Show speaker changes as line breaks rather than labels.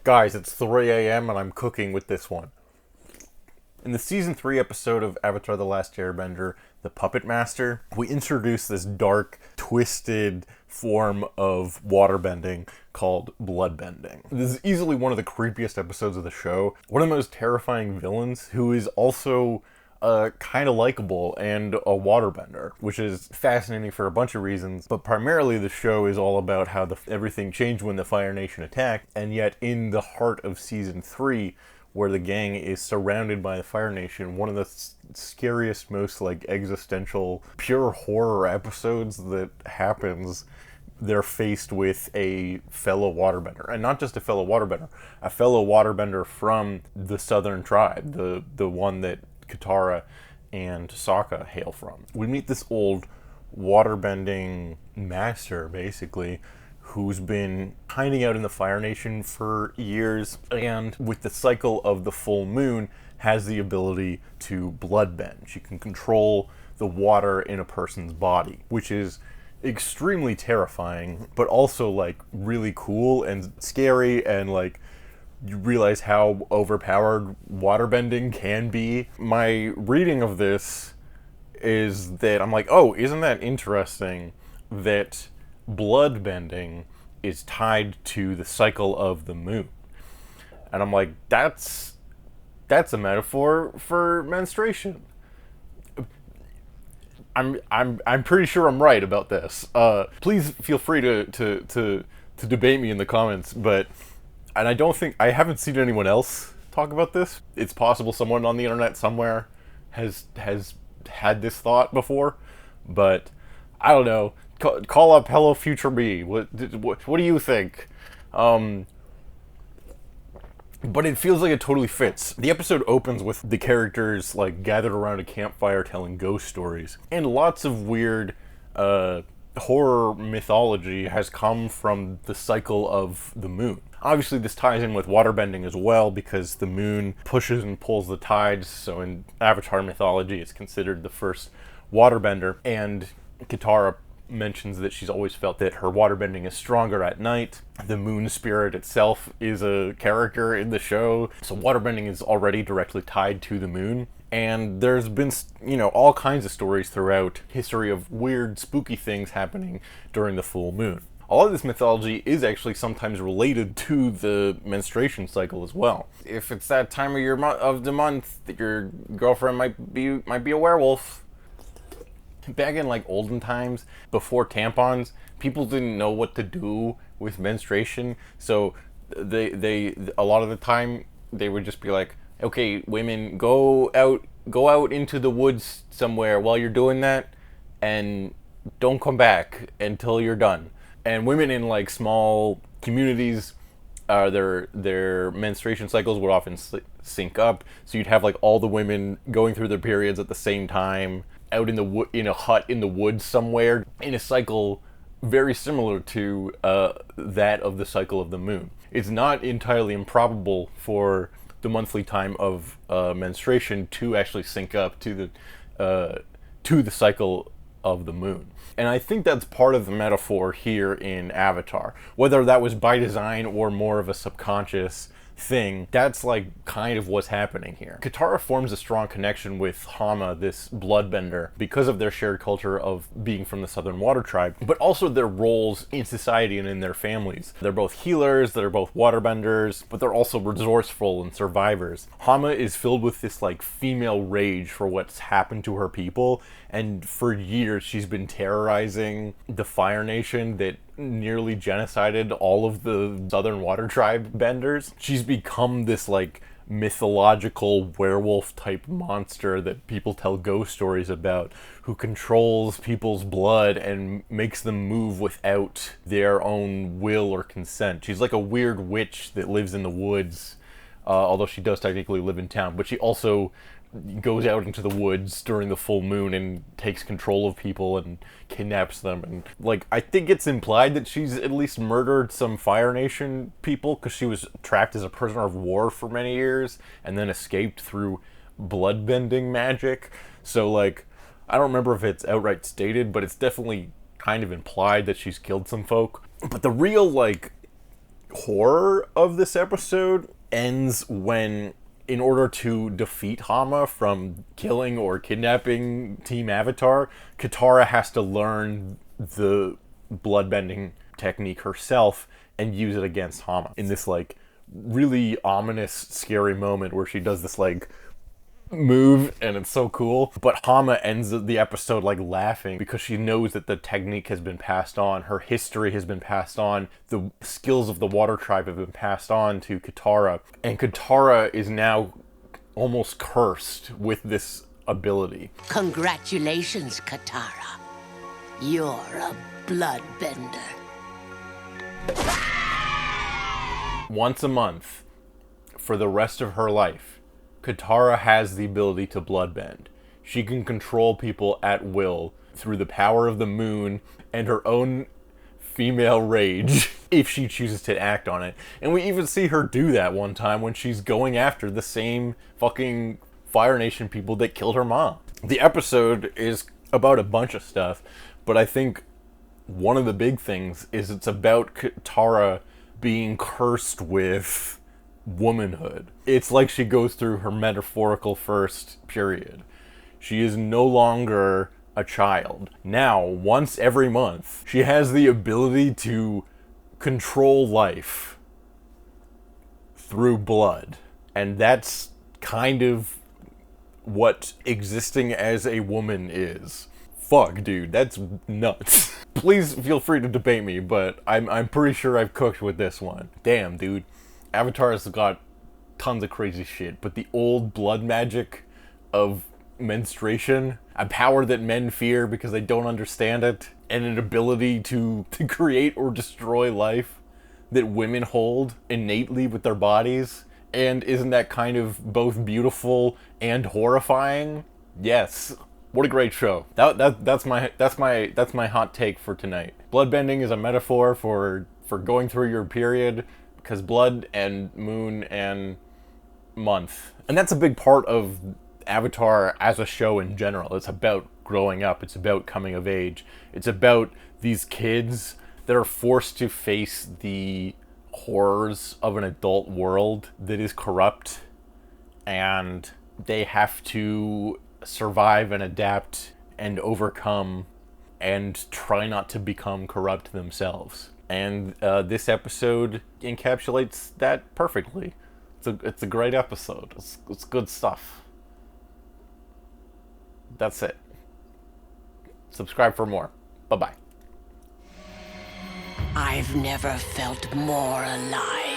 Guys, it's 3 a.m. and I'm cooking with this one. In the season 3 episode of Avatar The Last Airbender, The Puppet Master, we introduce this dark, twisted form of waterbending called Bloodbending. This is easily one of the creepiest episodes of the show. One of the most terrifying villains, who is also kind of likable and a waterbender, which is fascinating for a bunch of reasons. But primarily the show is all about how everything changed when the Fire Nation attacked, and yet in the heart of season 3, where the gang is surrounded by the Fire Nation, one of the scariest, most existential, pure horror episodes that happens, they're faced with a fellow waterbender. And not just a fellow waterbender from the southern tribe, the one that Katara and Sokka hail from. We meet this old waterbending master, basically, who's been hiding out in the Fire Nation for years, and with the cycle of the full moon, has the ability to bloodbend. She can control the water in a person's body, which is extremely terrifying, but also really cool and scary, and you realize how overpowered waterbending can be. My reading of this is that I'm like, oh, isn't that interesting that bloodbending is tied to the cycle of the moon? And I'm like, that's a metaphor for menstruation. I'm pretty sure I'm right about this. Please feel free to debate me in the comments, but I haven't seen anyone else talk about this. It's possible someone on the internet somewhere has had this thought before, but I don't know. Call up Hello Future Me. What do you think? But it feels like it totally fits. The episode opens with the characters gathered around a campfire telling ghost stories, and lots of weird horror mythology has come from the cycle of the moon. Obviously, this ties in with waterbending as well, because the moon pushes and pulls the tides, so in Avatar mythology, it's considered the first waterbender, and Katara mentions that she's always felt that her waterbending is stronger at night. The moon spirit itself is a character in the show, so waterbending is already directly tied to the moon. And there's been, all kinds of stories throughout history of weird, spooky things happening during the full moon. All of this mythology is actually sometimes related to the menstruation cycle as well. If it's that time of the month that your girlfriend might be a werewolf. Back in olden times, before tampons, people didn't know what to do with menstruation, so they a lot of the time they would just be like, okay, women, go out into the woods somewhere while you're doing that, and don't come back until you're done. And women in small communities, their menstruation cycles would often sync up, so you'd have all the women going through their periods at the same time, out in a hut in the woods somewhere, in a cycle very similar to that of the cycle of the moon. It's not entirely improbable for the monthly time of menstruation to actually sync up to the cycle of the moon. And I think that's part of the metaphor here in Avatar. Whether that was by design or more of a subconscious thing, that's kind of what's happening here. Katara forms a strong connection with Hama, this bloodbender, because of their shared culture of being from the Southern Water Tribe, but also their roles in society and in their families. They're both healers, they're both waterbenders, but they're also resourceful and survivors. Hama is filled with this female rage for what's happened to her people, and for years she's been terrorizing the Fire Nation that nearly genocided all of the Southern Water Tribe benders. She's become this mythological werewolf type monster that people tell ghost stories about, who controls people's blood and makes them move without their own will or consent. She's like a weird witch that lives in the woods, although she does technically live in town, but she also goes out into the woods during the full moon and takes control of people and kidnaps them. And I think it's implied that she's at least murdered some Fire Nation people, because she was trapped as a prisoner of war for many years and then escaped through bloodbending magic. So I don't remember if it's outright stated, but it's definitely kind of implied that she's killed some folk. But the real horror of this episode ends when, in order to defeat Hama from killing or kidnapping Team Avatar, Katara has to learn the bloodbending technique herself and use it against Hama in this like really ominous, scary moment where she does this like move and it's so cool. But Hama ends the episode like laughing because she knows that the technique has been passed on, her history has been passed on, the skills of the water tribe have been passed on to Katara, and Katara is now almost cursed with this ability.
Congratulations, Katara. You're a bloodbender.
Once a month, for the rest of her life, Katara has the ability to bloodbend. She can control people at will through the power of the moon and her own female rage if she chooses to act on it. And we even see her do that one time when she's going after the same fucking Fire Nation people that killed her mom. The episode is about a bunch of stuff, but I think one of the big things is it's about Katara being cursed with womanhood. It's like she goes through her metaphorical first period. She is no longer a child. Now, once every month, she has the ability to control life through blood. And that's kind of what existing as a woman is. Fuck, dude, that's nuts. Please feel free to debate me, but I'm pretty sure I've cooked with this one. Damn, dude. Avatar's got tons of crazy shit, but the old blood magic of menstruation, a power that men fear because they don't understand it, and an ability to create or destroy life that women hold innately with their bodies, and isn't that kind of both beautiful and horrifying? Yes. What a great show. That's my hot take for tonight. Bloodbending is a metaphor for going through your period, because blood and moon and month. And that's a big part of Avatar as a show in general. It's about growing up. It's about coming of age. It's about these kids that are forced to face the horrors of an adult world that is corrupt, and they have to survive and adapt and overcome and try not to become corrupt themselves. And this episode encapsulates that perfectly. It's a great episode. It's good stuff. That's it. Subscribe for more. Bye-bye.
I've never felt more alive.